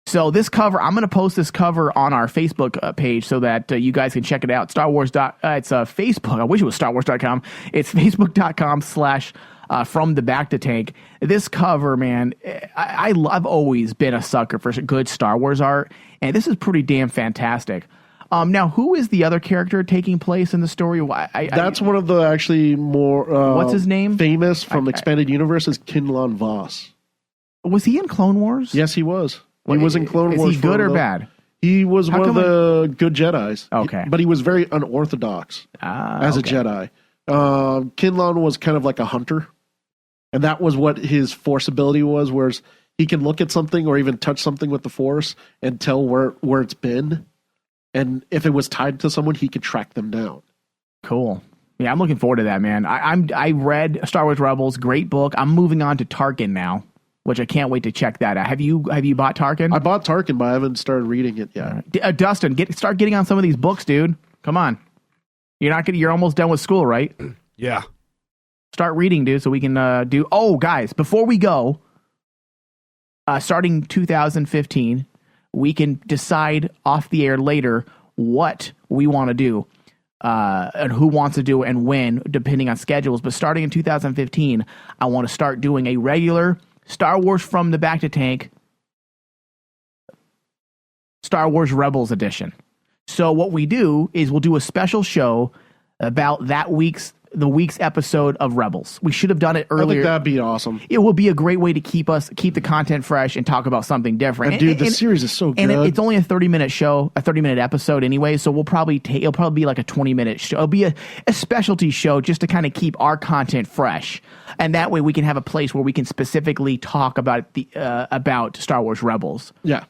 So this cover, I'm going to post this cover on our Facebook page so that you guys can check it out. Star Wars. It's Facebook. I wish it was StarWars.com. It's Facebook.com/from the Bacta Tank. This cover, man, I've always been a sucker for good Star Wars art, and this is pretty damn fantastic. Now, who is the other character taking place in the story? That's one of the actually more what's his name? Famous from Expanded Universe is Kinlan Voss. Was he in Clone Wars? Yes, he was. He was in Clone Wars. Is he good or bad? He was one of the good Jedis. Okay. But he was very unorthodox as a Jedi. Kinlan was kind of like a hunter. And that was what his force ability was, whereas he can look at something or even touch something with the force and tell where it's been. And if it was tied to someone, he could track them down. Cool. Yeah, I'm looking forward to that, man. I read Star Wars Rebels, great book. I'm moving on to Tarkin now, which I can't wait to check that out. Have you bought Tarkin? I bought Tarkin, but I haven't started reading it yet. Right. Dustin, start getting on some of these books, dude. Come on. You're almost done with school, right? Yeah. Start reading, dude, so we can do... Oh, guys, before we go, starting 2015, we can decide off the air later what we want to do. And who wants to do it and when, depending on schedules. But starting in 2015, I want to start doing a regular Star Wars from the Bacta Tank, Star Wars Rebels edition. So what we do is we'll do a special show about the week's episode of Rebels. We should have done it earlier. I think that'd be awesome. It will be a great way to keep the content fresh and talk about something different. And dude, the series is so good. And it's only a 30-minute show, a 30-minute episode anyway, so it'll probably be like a 20-minute show. It'll be a specialty show just to kind of keep our content fresh. And that way we can have a place where we can specifically talk about about Star Wars Rebels. Yeah.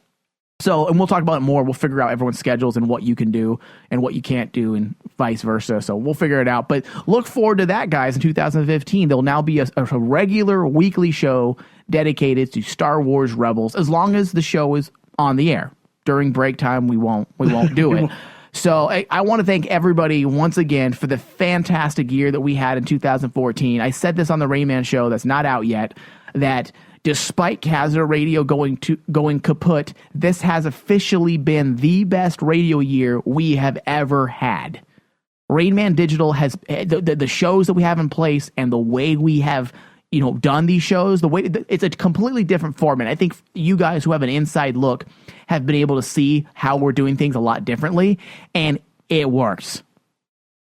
So, and we'll talk about it more. We'll figure out everyone's schedules and what you can do and what you can't do and vice versa. So we'll figure it out. But look forward to that, guys, in 2015. There'll now be a regular weekly show dedicated to Star Wars Rebels, as long as the show is on the air. During break time, we won't do it. So I want to thank everybody once again for the fantastic year that we had in 2014. I said this on the Rayman show that's not out yet, that despite Kazaa Radio going kaput, this has officially been the best radio year we have ever had. Rainman Digital has the shows that we have in place and the way we have done these shows, the way it's a completely different format. I think you guys who have an inside look have been able to see how we're doing things a lot differently, and it works.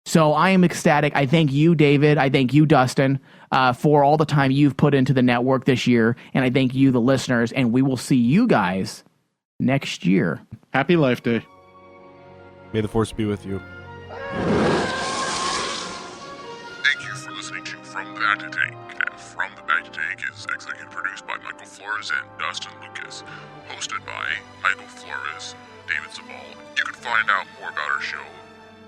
So I am ecstatic. I thank you, David. I thank you, Dustin, for all the time you've put into the network this year. And I thank you, the listeners. And we will see you guys next year. Happy Life Day. May the Force be with you. Thank you for listening to From the Bacta Tank. And From the Bacta Tank is executive produced by Michael Flores and Dustin Lucas. Hosted by Michael Flores, David Zabal. You can find out more about our show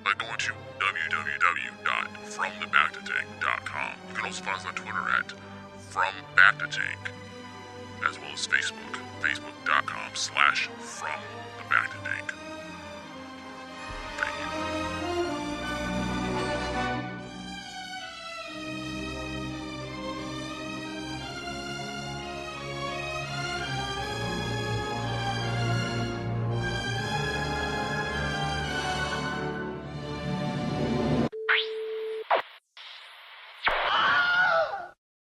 by going to www.fromthebactatank.com. You can also find us on Twitter at FromBactaTank, as well as Facebook, facebook.com/FromTheBactaTank. Thank you.